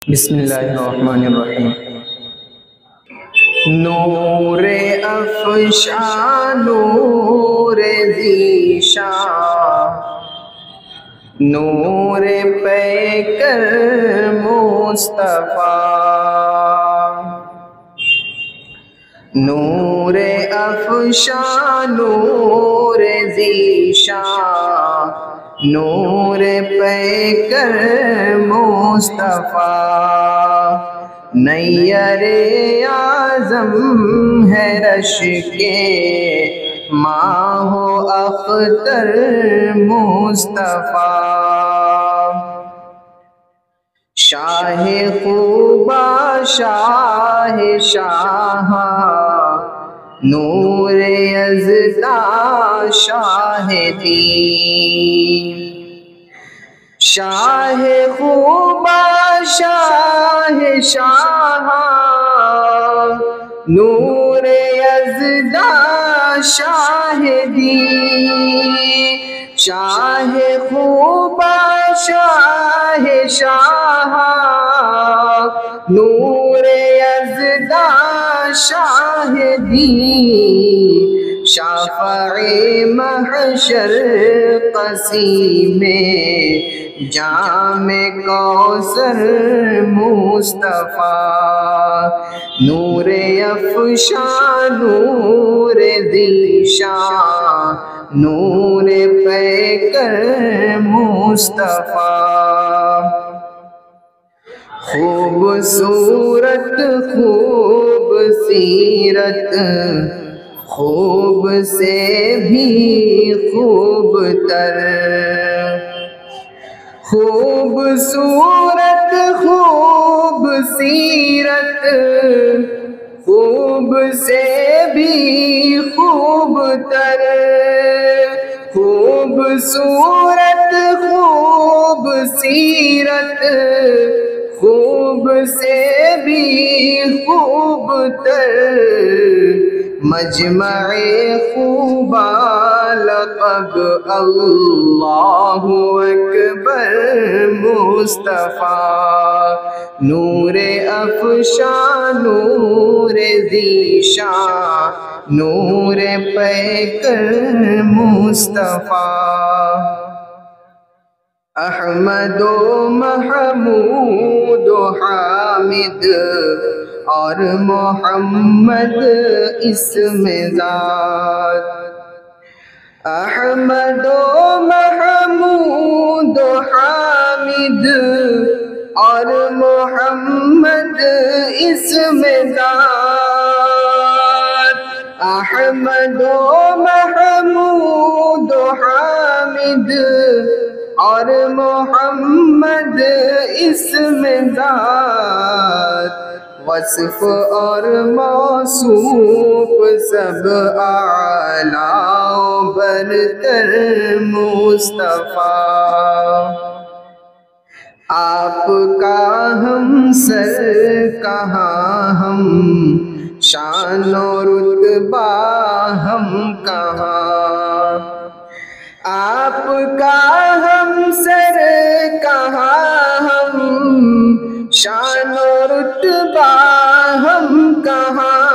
بسم اللہ الرحمن الرحیم۔ نور افشاں نور ذیشان، نور پیکر مصطفیٰ، نور افشاں نور ذیشان، نور پیکر مصطفیٰ، نیر اعظم ہے رش کے ماہ و اختر مصطفیٰ، شاہ خوبا شاہ شاہاں، نور یزداں شاہ دین، شاہ خوبا شاہ شاہاں، نور یزداں شاہ دین، شاہ خوبا شاہ شاہاں، نور یزداں شاہ دین، شافع محشر قسیم جام کوثر مصطفیٰ، نور افشاں نور ذیشان، نور پیکر مصطفیٰ، خوبصورت خوب سیرت، خوب سے بھی خوب تر، خوبصورت خوب سیرت، خوب سے بھی خوب تر، خوبصورت خوب سیرت، خوب سے بھی خوب تر، مجمع خوبا لقب اللہ اکبر مصطفیٰ، نور افشاں نور ذیشان، نور پیکر مصطفیٰ، احمد و محمود و حامد اور محمد اسم ذات، احمد و محمود و حامد اور محمد اسم ذات، احمد و محمود و حامد اور محمد اسم ذات، وصف اور موصوف سب اعلیٰ و برتر مصطفیٰ، آپ کا ہم سر کہاں ہم شان و رتبہ ہم کہاں، آپ کا ہم سر کہاں ہم شان و رتبہ ہم کہاں،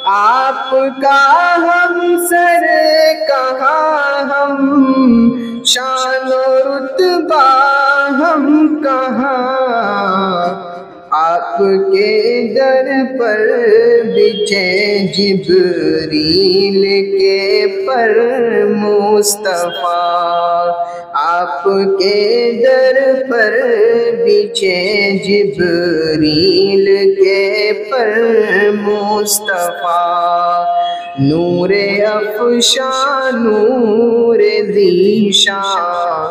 آپ کا ہم سر کہاں ہم شان و رتبہ ہم کہاں، آپ کے در پر بچھے جبریل کے پر مصطفیٰ، آپ کے در پر بچھے جبریل کے پر مصطفیٰ، نور افشاں نور ذیشان،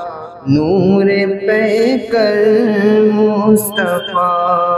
نور پیکر مصطفیٰ۔